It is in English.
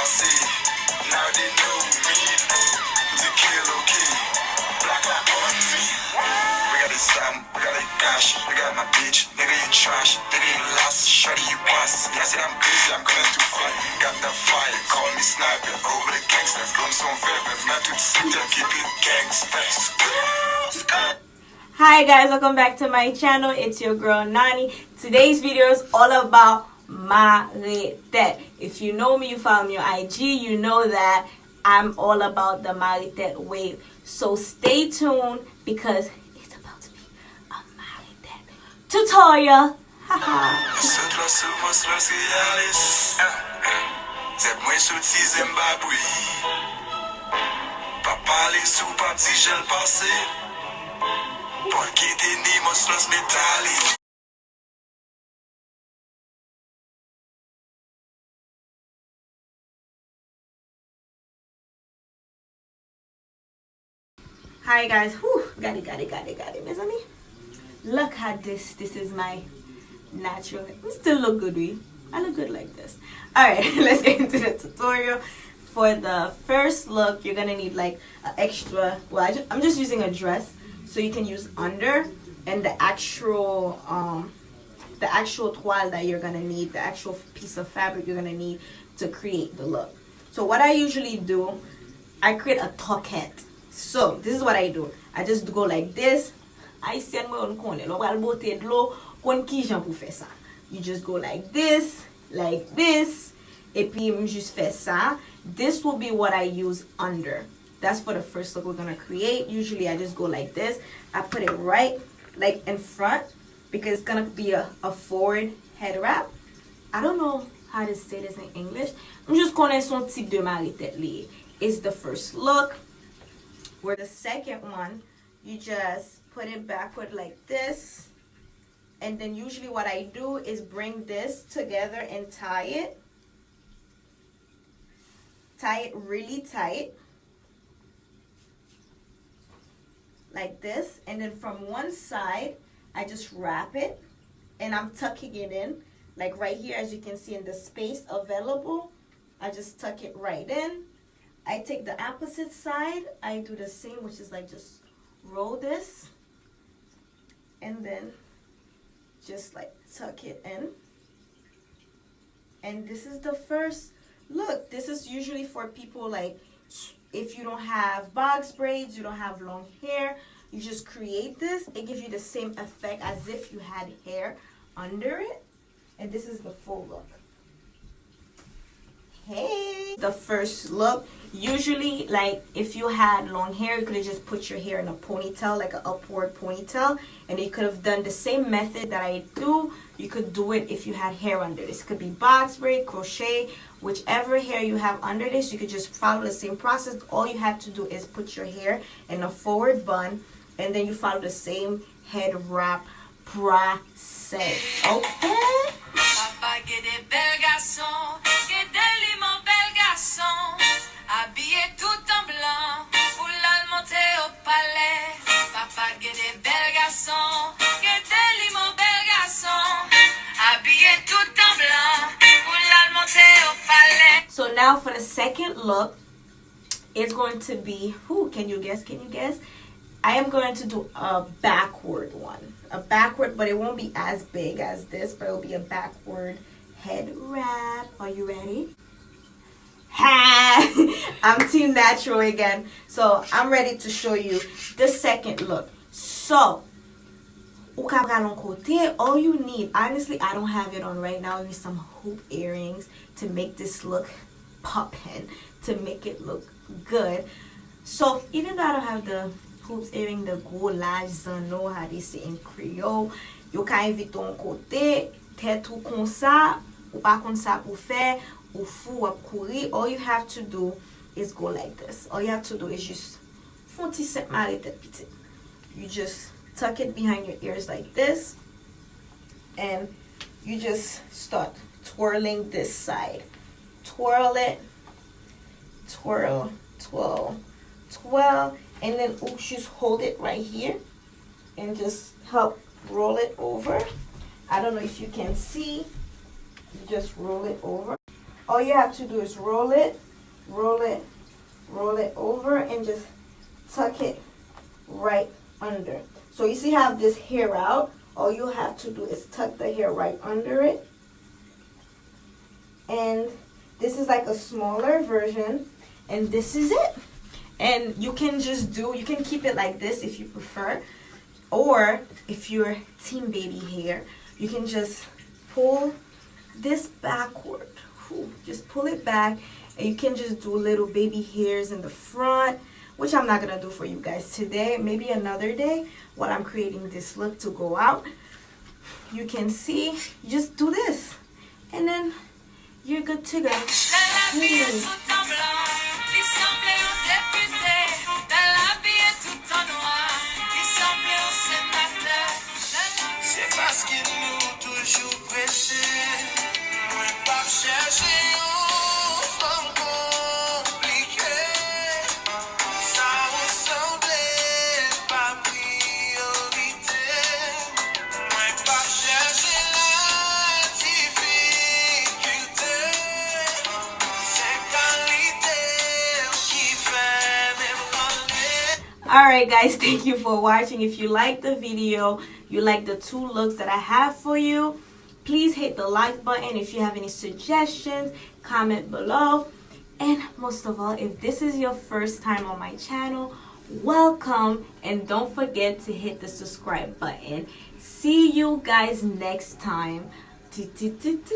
passé. Now they know me. The killer king. Black light on me. We got the Sam, we got the cash. We got my bitch. Nigga, you trash. Nigga, you lost. Shorty, you pass. Yeah, I said I'm crazy, I'm gonna do fun. Got the fire, call me sniper. Over the gangsters. Comme son verbe. Ma toute cité, keep it gangsters. Hi guys, welcome back to my channel. It's your girl Nani. Today's video is all about mare. If you know me, you follow me on IG, you know that I'm all about the mare wave. So stay tuned because it's about to be a mare tutorial. Hi guys, got it, mes amis. Look at this. This is my natural. I still look good, I look good like this. Alright, let's get into the tutorial. For the first look, you're gonna need like an extra. Well, I'm just using a dress, so you can use under and the actual toile that you're gonna need, the actual piece of fabric you're gonna need to create the look. So what I usually do, I create a toquette. So this is what I do. I just go like this. I send my own corner. You just go like this, et puis just fais ça. This will be what I use under. That's for the first look we're gonna create. Usually I just go like this. I put it right like in front because it's gonna be a forward head wrap. I don't know how to say this in English. I'm just connais son type de mare tête liée. It's the first look. Where the second one, you just put it backward like this. And then usually what I do is bring this together and tie it. Tie it really tight. Like this. And then from one side, I just wrap it. And I'm tucking it in. Like right here, as you can see in the space available. I just tuck it right in. I take the opposite side. I do the same, which is like just roll this. And then just like tuck it in. And this is the first look. This is usually for people like if you don't have box braids, you don't have long hair, you just create this. It gives you the same effect as if you had hair under it. And this is the full look. Hey, the first look. Usually, like if you had long hair, you could have just put your hair in a ponytail, like an upward ponytail, and you could have done the same method that I do. You could do it if you had hair under this. It could be box braid, crochet, whichever hair you have under this. You could just follow the same process. All you have to do is put your hair in a forward bun, and then you follow the same head wrap process. Okay. Papa, get des belles garçons, get des limons belles garçons, habillés tout en blanc, pour la monter au palais. Papa, get des belles garçons, get des limons belles garçons, habillés tout en blanc, pour la monter au palais. So now for the second look, it's going to be, can you guess? I am going to do a backward one. A backward, but it won't be as big as this, but it'll be a backward head wrap. Are you ready? I'm team natural again. So I'm ready to show you the second look. So, all you need, honestly, I don't have it on right now. You need some hoop earrings to make this look poppin', to make it look good. So even though I don't have the hoops earring, the gros large zano, how they say in Creole, you can invite ton côté, tête tout comme ça, ou pas comme ça pour faire, ou fou, ou courir. All you have to do is go like this. All you have to do is just you just tuck it behind your ears like this, and you just start twirling this side. Twirl it, twirl, twirl, twirl, and then just hold it right here and just help roll it over. I don't know if you can see. You just roll it over. all you have to do is roll it, roll it, roll it over, and just tuck it right under. So you see how I have this hair out? All you have to do is tuck the hair right under it. And this is like a smaller version, and this is it. And you can you can keep it like this if you prefer, or if you're team baby hair, you can just pull this backward. Just pull it back, and you can just do little baby hairs in the front, which I'm not gonna do for you guys today. Maybe another day while I'm creating this look to go out. You can see, just do this, and then you're good to go. C'est parce que nous toujours pressés, moi pas chercher femme compliquée, ça ressemblait pas priorité, moi pas chercher la difficulté, c'est qualité qui fait même parler. Alright guys, thank you for watching. If you like the video, you like the two looks that I have for you, please hit the like button. If you have any suggestions, comment below. And most of all, if this is your first time on my channel, welcome, and don't forget to hit the subscribe button. See you guys next time. Simplicity.